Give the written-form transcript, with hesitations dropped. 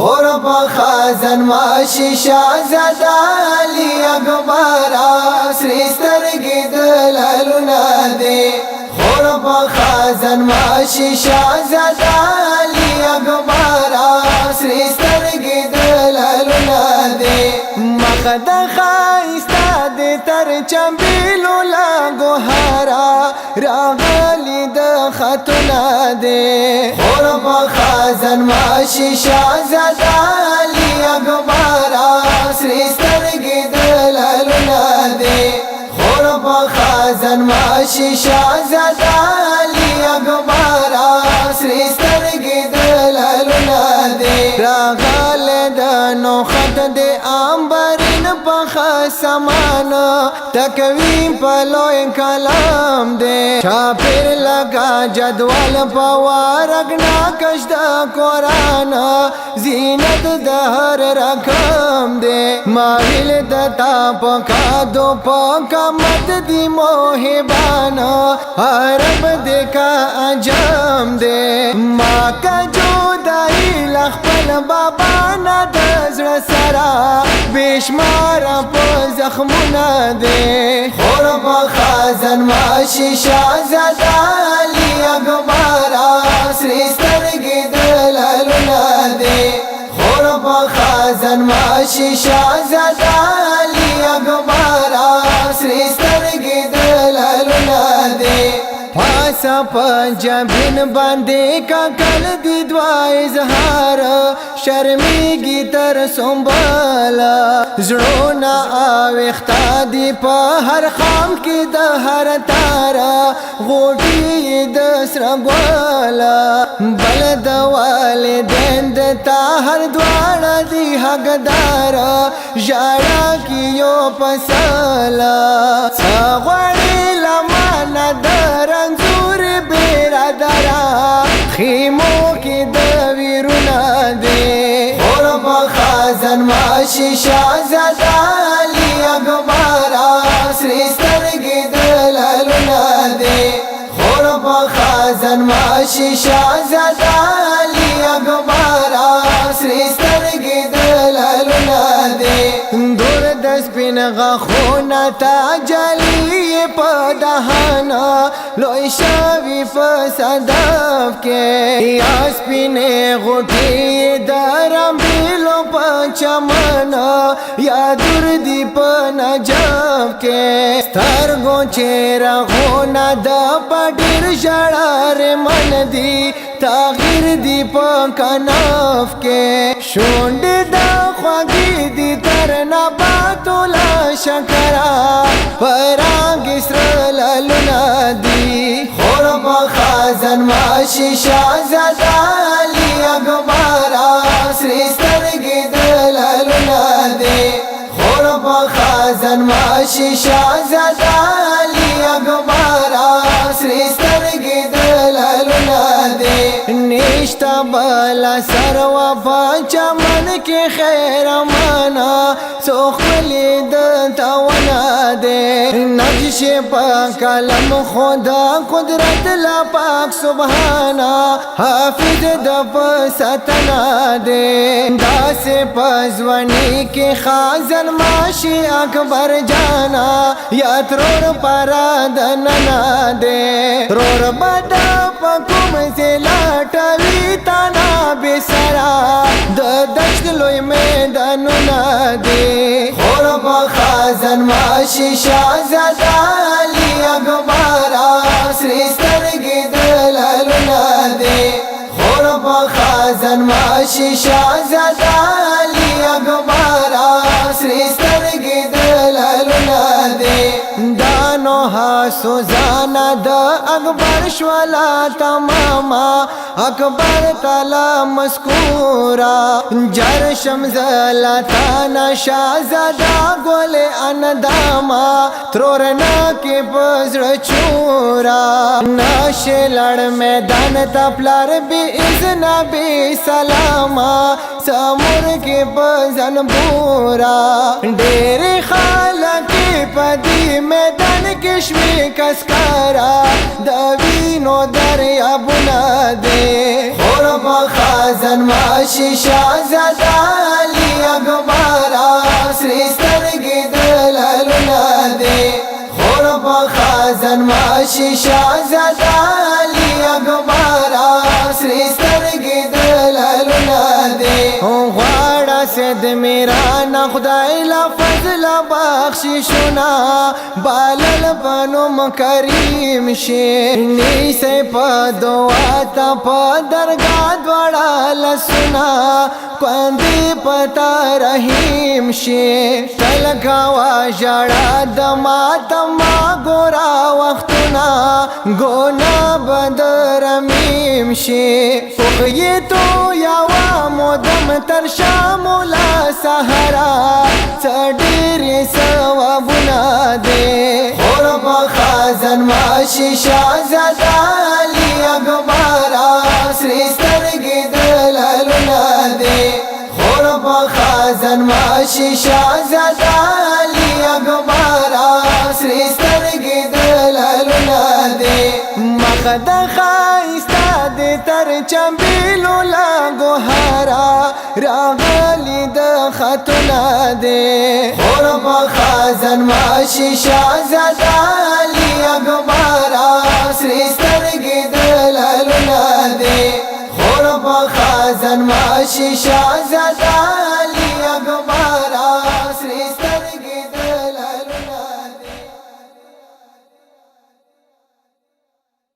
اور خازن ماشی شاهزاده علی اکبر سرسترګي دلالونه دي اور خازن ماشی شاهزاده علی اکبر سرسترګي دلالونه دي مخد خایستا دي تر چمبیلو لا گوهرا راغلی د خاتونه دي اور خازن ماشی شاهزاده علی اکبر سرسترګي دلالونه دي خور خازن ماشی شاهزاده علی اکبر سرسترګي دلالونه دي راغل د نو خد د امبرین په سمان تکوین په لوی کلام دے چاپر لگا جدول پوارگنا کشد قرآن زینت دہر رقم دے ماویل دتا پکا دو پکا مد دی موہبان عرب دیکا انجام دے ماں کا جودائی لخپل بابا ندزر سرا بیشمار پا زخمونه دے خور خازن ماشی شاهزاده علی اکبر سرسترګي دلالونه دي خور خازن ماشی شاهزاده علی اکبر سرسترګي دلالونه دي پاسا پنجابین باندې کاکل دی دوا اظهار شرمیگی تر سنبال زړونا آویختا دی په هر خام کې د هر تارا غوټی د سرګوال بل د والدین د تا هر دواړه دی حقدار ژړا کیو پسالا څغړی لمانه درنزور برادرا خیمو کی دویرونا دے خور خازن ماشی شاهزاده علی اکبر سرسترګي دلالونه دے خور خازن ماشی شاهزاده علی اکبر سرسترګي دلالونه دے دور د سپین غخونه تا جلی په دهانا لوی شوی فسادف کې یا سپینه غوټي درم بیلو پچمنا یا دور دی په نجف کې سترګو چیرې غونه د پډیر ژړار من دی تغییر دی په کناف کې شونډې د خوږې دی تر نباتو لا شکرا پرانګ سر لالونه دی خور خازن ماشی شاهزاده علی اکبر سرسترګي دلالونه دي خور خازن ماشی شاهزاده علی اکبر سرسترګي دلالونه دي نشتا بلا سروا پچمن کې خیر مانا سوخلی د تاونه دے نقش پا کلم خدا قدرت لا پاک سبحانا حافظ دپ ستنا دے داس پزونی کی خازن ماشی اکبر جانا یا ترور پرادننا دے رور بدا پکم سے لاٹوی تانا بسرا دشت لوی میدانونا دے خور خازن ماشی شاهزاده علی اکبر سرسترګي دلالونه دي خور خازن ماشی شاهزاده علی اکبر سرسترګي دلالونه دي دانو ها سوزانا د اکبر شوالا تماما اکبر تعالی مذکورا جر شمزلا تانا شاهزاده گل انداما ترورنا کی پزړه چورا ناش لړ میدان تا پلار بی اذن بی سلاما سمور کی پزن بورا ډېر خلک پدی میدان کشمی کسکارا د وینو دریابونه دی خور په خزان ماشي شهزاده علي اکبره سرې سترګې د لعلونه دی خور په خزان ماشي شهزاده علي اکبره سرې سترګې د لعلونه دی غواړه سید میران خدای لا فضل بخششونه بالل بنوم کریم شي نیسه په دعا ته په درگاه دواړه لسونه کندې پتا رحیم شي تل کوا ژړه د ماتم ګورا وختونه ګونه بدرمیم شي خوږی تو یوا مودم تر شامولا سحرا څډېرې ثوابونه دی خور په خزان ماشي شهزاده علي اکبره سرې سترګې د لعلونه دی خور په خزان ماشي شهزاده علي اکبره سرې سترګې د لعلونه دی مخ د ښایسته دی تر چمبیلو لا ګوهره راغلی د خطونه دی خور په خزان ماشي شهزاده علي اکبره سرې سترګې د لعلونه دی خور په خزان ماشي شهزاده علي اکبره